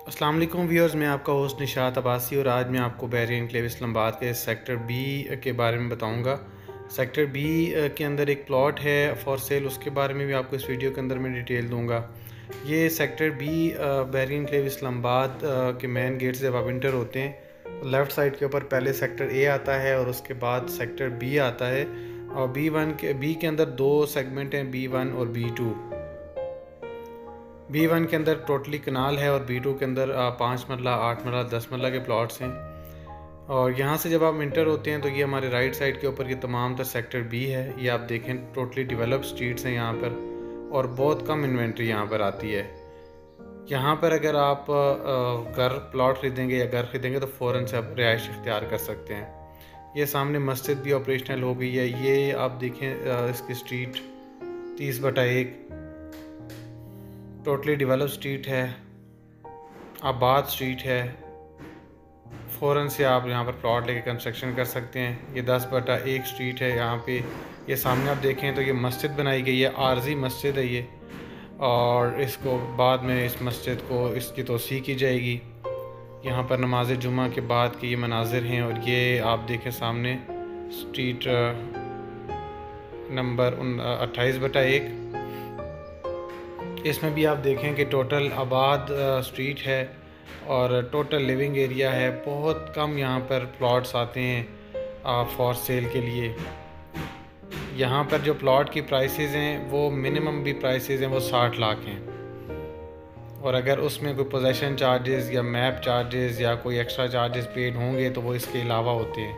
अस्सलाम वालेकुम व्यूअर्स, मैं आपका होस्ट निशात अब्बासी और आज मैं आपको बहरीन एन्क्लेव इस्लामाबाद के सेक्टर बी के बारे में बताऊंगा। सेक्टर बी के अंदर एक प्लॉट है फॉर सेल, उसके बारे में भी आपको इस वीडियो के अंदर मैं डिटेल दूंगा। ये sector B Bahrain enclave Islamabad के मेन गेट से जब आप इंटर होते हैं तो लेफ़्ट साइड के ऊपर पहले सेक्टर ए आता है और उसके बाद सेक्टर बी आता है। और बी के अंदर दो सेगमेंट हैं, B1 और B2। B1 के अंदर टोटली कनाल है और B2 के अंदर 5 मरला, 8 मरला, 10 मरला के प्लॉट्स हैं। और यहाँ से जब आप इंटर होते हैं तो ये हमारे राइट साइड के ऊपर ये तमाम तर सेक्टर बी है। ये आप देखें टोटली डेवलप स्ट्रीट्स हैं यहाँ पर और बहुत कम इन्वेंट्री यहाँ पर आती है। यहाँ पर अगर आप घर प्लॉट ख़रीदेंगे या घर ख़रीदेंगे तो फ़ौरन से आप रिहाइश इख्तियार कर सकते हैं। ये सामने मस्जिद भी ऑपरेशनल हो गई है। ये आप देखें इसकी स्ट्रीट 30/1 टोटली डेवलप स्ट्रीट है, आबाद स्ट्रीट है। फ़ौरन से आप यहाँ पर प्लॉट लेके कंस्ट्रक्शन कर सकते हैं। ये 10/1 स्ट्रीट है। यहाँ पे ये सामने आप देखें तो ये मस्जिद बनाई गई है, आरजी मस्जिद है ये, और इसको बाद में इस मस्जिद को इसकी तोसी की जाएगी। यहाँ पर नमाज जुमा के बाद के ये मनाजिर हैं। और ये आप देखें सामने स्ट्रीट नंबर 28/1, इसमें भी आप देखें कि टोटल आबाद स्ट्रीट है और टोटल लिविंग एरिया है। बहुत कम यहाँ पर प्लॉट्स आते हैं फॉर सेल के लिए। यहाँ पर जो प्लॉट की प्राइसेस हैं वो मिनिमम भी प्राइसेस हैं वो 60 लाख हैं, और अगर उसमें कोई पोजेशन चार्जेस या मैप चार्जेस या कोई एक्स्ट्रा चार्जेस पेड होंगे तो वो इसके अलावा होते हैं।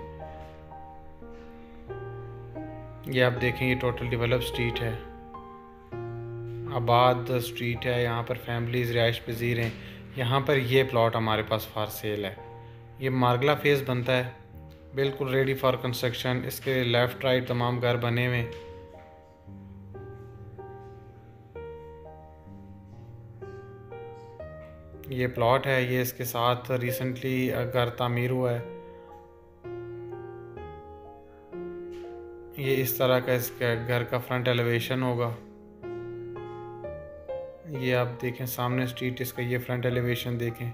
ये आप देखें ये टोटल डेवलप स्ट्रीट है, आबाद स्ट्रीट है। यहाँ पर फैमिलीज़ रिहाइश पजीर हैं। यहाँ पर ये प्लॉट हमारे पास फॉर सेल है। ये मार्गला फेस बनता है, बिल्कुल रेडी फॉर कंस्ट्रक्शन। इसके लेफ़्ट राइट तमाम घर बने हुए। ये प्लॉट है, ये इसके साथ रिसेंटली घर तामीर हुआ है। ये इस तरह का इसका घर का फ्रंट एलिवेशन होगा। ये आप देखें सामने स्ट्रीट, इसका ये फ्रंट एलिवेशन देखें।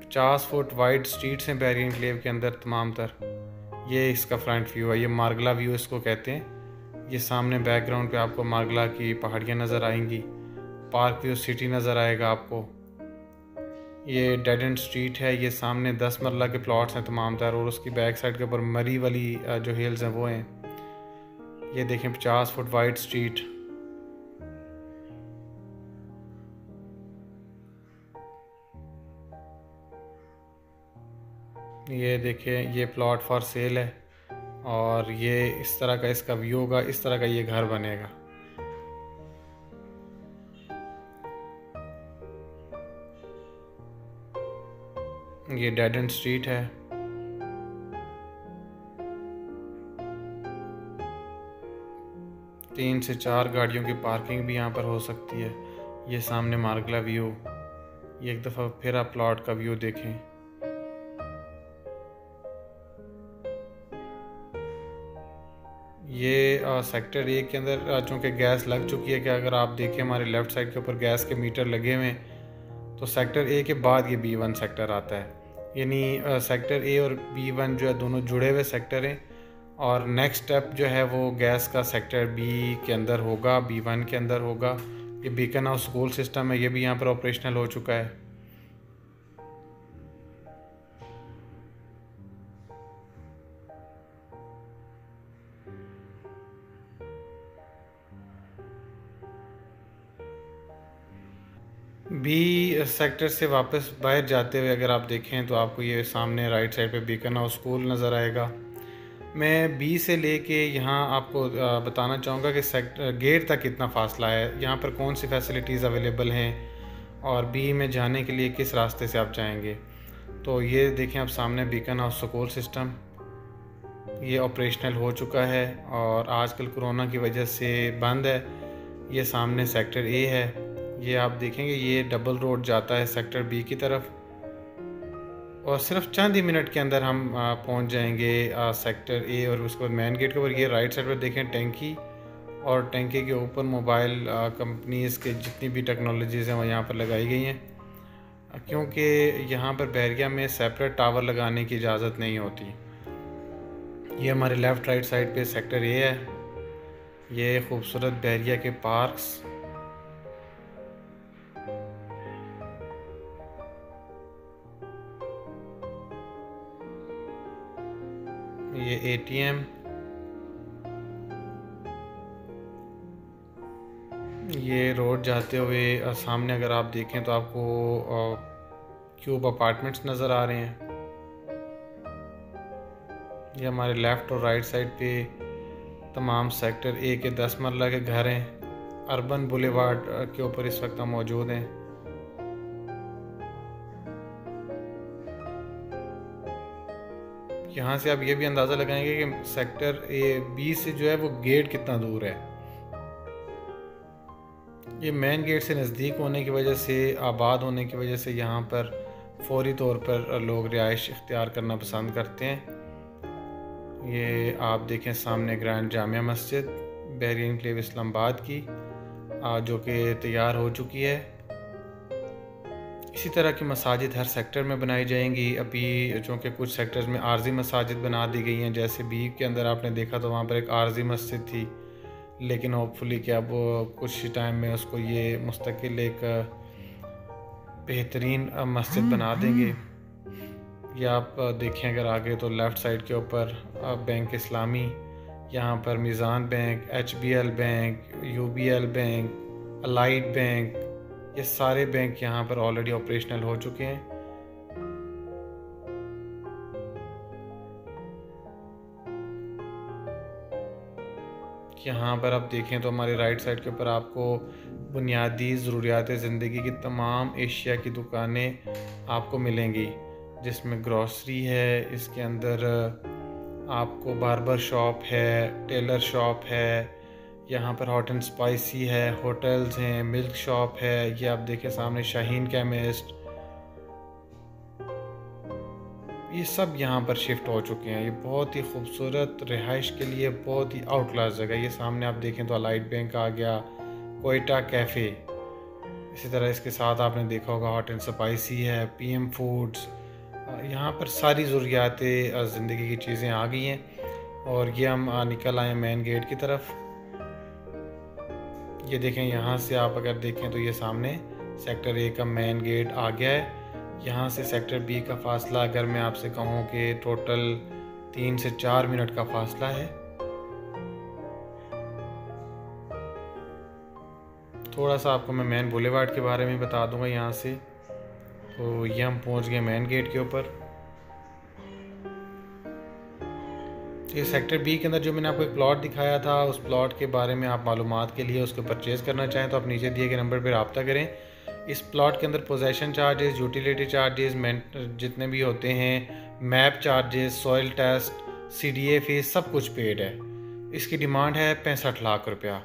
50 फुट वाइड स्ट्रीट्स हैं बहरीन एन्क्लेव के अंदर तमाम तर। ये इसका फ्रंट व्यू है, ये मार्गला व्यू इसको कहते हैं। ये सामने बैकग्राउंड पे आपको मार्गला की पहाड़ियाँ नज़र आएंगी, पार्क व्यू सिटी नज़र आएगा आपको। ये डेड एंड स्ट्रीट है। ये सामने 10 मरला के प्लॉट्स हैं तमाम तर, और उसकी बैक साइड के ऊपर मरी वाली जो हिल्स हैं वो हैं। ये देखें 50 फुट वाइड स्ट्रीट। ये देखिए ये प्लॉट फॉर सेल है और ये इस तरह का इसका व्यू होगा, इस तरह का ये घर बनेगा। ये डेड एंड स्ट्रीट है। तीन से 4 गाड़ियों की पार्किंग भी यहाँ पर हो सकती है। ये सामने मार्गला व्यू। ये एक दफ़ा फिर आप प्लॉट का व्यू देखें। ये सेक्टर ए के अंदर चूँकि गैस लग चुकी है कि अगर आप देखें हमारे लेफ़्ट साइड के ऊपर गैस के मीटर लगे हुए हैं, तो सेक्टर ए के बाद ये B1 सेक्टर आता है। यानी सेक्टर ए और B1 जो है दोनों जुड़े हुए सेक्टर हैं, और नेक्स्ट स्टेप जो है वो गैस का सेक्टर बी के अंदर होगा, B1 के अंदर होगा। ये बीकन हाउस स्कूल सिस्टम है, ये भी यहाँ पर ऑपरेशनल हो चुका है। बी सेक्टर से वापस बाहर जाते हुए अगर आप देखें तो आपको ये सामने राइट साइड पे बीकन हाउस स्कूल नज़र आएगा। मैं बी से लेके यहाँ आपको बताना चाहूँगा कि सेक्टर गेट तक कितना फ़ासला है, यहाँ पर कौन सी फैसिलिटीज़ अवेलेबल हैं, और बी में जाने के लिए किस रास्ते से आप जाएंगे। तो ये देखें आप सामने बीकन हाउस स्कूल सिस्टम, ये ऑपरेशनल हो चुका है और आजकल कोरोना की वजह से बंद है। ये सामने सेक्टर ए है। ये आप देखेंगे ये डबल रोड जाता है सेक्टर बी की तरफ, और सिर्फ चंद ही मिनट के अंदर हम पहुंच जाएंगे सेक्टर ए। और उसके बाद मेन गेट के ऊपर ये राइट साइड पर देखें टैंकी, और टैंकी के ऊपर मोबाइल कंपनीज़ के जितनी भी टेक्नोलॉजीज़ हैं वो यहाँ पर लगाई गई हैं। क्योंकि यहाँ पर बहरिया में सेपरेट टावर लगाने की इजाज़त नहीं होती। ये हमारे लेफ़्ट राइट साइड पे सेक्टर ए है। ये खूबसूरत बहरिया के पार्क्स, ये एटीएम, ये रोड जाते हुए सामने अगर आप देखें तो आपको क्यूब अपार्टमेंट्स नज़र आ रहे हैं। ये हमारे लेफ़्ट और राइट साइड पे तमाम सेक्टर ए के 10 मरला के घर हैं। अर्बन बुलेवार्ड के ऊपर इस वक्त हम मौजूद हैं। यहाँ से आप ये भी अंदाज़ा लगाएंगे कि सेक्टर ए बी से जो है वो गेट कितना दूर है। ये मेन गेट से नज़दीक होने की वजह से, आबाद होने की वजह से यहाँ पर फौरी तौर पर लोग रिहाइश इख्तियार करना पसंद करते हैं। ये आप देखें सामने ग्रैंड जामिया मस्जिद बहरिया एन्क्लेव इस्लामाबाद की, जो कि तैयार हो चुकी है। इसी तरह की मसाजिद हर सेक्टर में बनाई जाएंगी। अभी चूँकि कुछ सेक्टर्स में आर्जी मसाजिद बना दी गई हैं, जैसे बीग के अंदर आपने देखा तो वहाँ पर एक आर्जी मस्जिद थी, लेकिन होपफुली कि अब कुछ टाइम में उसको ये मुस्तकिल एक बेहतरीन मस्जिद बना देंगे। ये आप देखें अगर आगे तो लेफ़्ट साइड के ऊपर बैंक इस्लामी, यहाँ पर Meezan bank, HBL bank, UBL bank, allied bank, ये सारे बैंक यहाँ पर ऑलरेडी ऑपरेशनल हो चुके हैं। यहाँ पर आप देखें तो हमारे राइट साइड के ऊपर आपको बुनियादी ज़रूरियात ज़िंदगी की तमाम एशिया की दुकानें आपको मिलेंगी, जिसमें ग्रॉसरी है, इसके अंदर आपको बार्बर शॉप है, टेलर शॉप है, यहाँ पर हॉट एंड स्पाइसी है, होटल्स हैं, मिल्क शॉप है। ये आप देखें सामने शाहीन केमिस्ट, ये सब यहाँ पर शिफ्ट हो चुके हैं। ये बहुत ही खूबसूरत रिहाइश के लिए बहुत ही आउट क्लास जगह। ये सामने आप देखें तो अलाइड बैंक आ गया, कोयटा कैफ़े, इसी तरह इसके साथ आपने देखा होगा हॉट एंड स्पाइसी है, PM फूड्स। यहाँ पर सारी ज़रूरियात ज़िंदगी की चीज़ें आ गई हैं। और ये हम निकल आए मेन गेट की तरफ। ये देखें, यहाँ से आप अगर देखें तो ये सामने सेक्टर ए का मेन गेट आ गया है। यहाँ से सेक्टर बी का फ़ासला अगर मैं आपसे कहूँ कि टोटल 3 से 4 मिनट का फ़ासला है। थोड़ा सा आपको मैं मेन बुलेवार्ड के बारे में बता दूंगा। यहाँ से तो ये हम पहुँच गए मेन गेट के ऊपर। ये सेक्टर बी के अंदर जो मैंने आपको एक प्लॉट दिखाया था, उस प्लॉट के बारे में आप मालूमात के लिए उसको परचेज़ करना चाहें तो आप नीचे दिए गए नंबर पर रब्ता करें। इस प्लॉट के अंदर पोजेसन चार्जेस, यूटिलिटी चार्जेस, जितने भी होते हैं, map charges, soil test, CDA fees, सब कुछ पेड है। इसकी डिमांड है 65 लाख रुपया।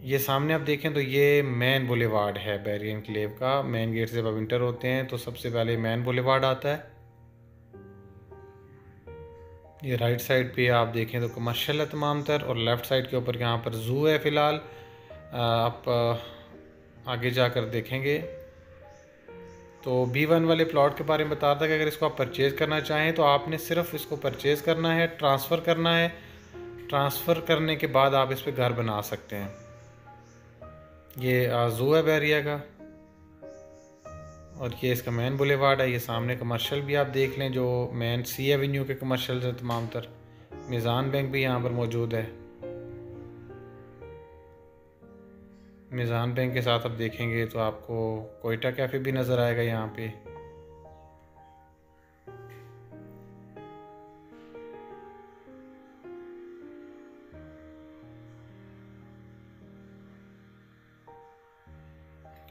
ये सामने आप देखें तो ये मेन बुलेवार्ड है बहरिया एन्क्लेव का। मेन गेट से जब आप इंटर होते हैं तो सबसे पहले मेन बुलेवार्ड आता है। ये राइट साइड पे आप देखें तो कमर्शियल है तमाम तर, और लेफ़्ट साइड के ऊपर यहाँ पर ज़ू है फ़िलहाल। आप आगे जाकर देखेंगे तो B1 वाले प्लॉट के बारे में बता रहा था कि अगर इसको आप परचेज़ करना चाहें तो आपने सिर्फ इसको परचेज़ करना है, ट्रांसफ़र करना है। ट्रांसफ़र करने के बाद आप इस पर घर बना सकते हैं। ये ज़ू है बहरिया का, और ये इसका मेन बुलेवार्ड है। ये सामने कमर्शियल भी आप देख लें, जो मेन C एवेन्यू के कमर्शियल हैं तमाम तर। मीज़ान बैंक भी यहाँ पर मौजूद है। मीज़ान बैंक के साथ आप देखेंगे तो आपको कोयटा कैफ़े भी नज़र आएगा यहाँ पे।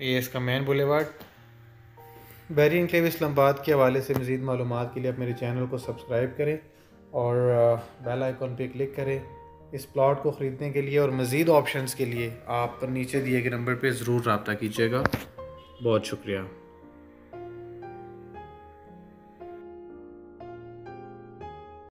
ये इसका मेन बुलेवार्ड। बहरिया एन्क्लेव इस्लामाबाद के हवाले से मज़ीद मालूमात के लिए आप मेरे चैनल को सब्सक्राइब करें और बेल आइकॉन पे क्लिक करें। इस प्लॉट को ख़रीदने के लिए और मज़ीद ऑप्शंस के लिए आप नीचे दिए गए नंबर पे ज़रूर रब्ता कीजिएगा। बहुत शुक्रिया।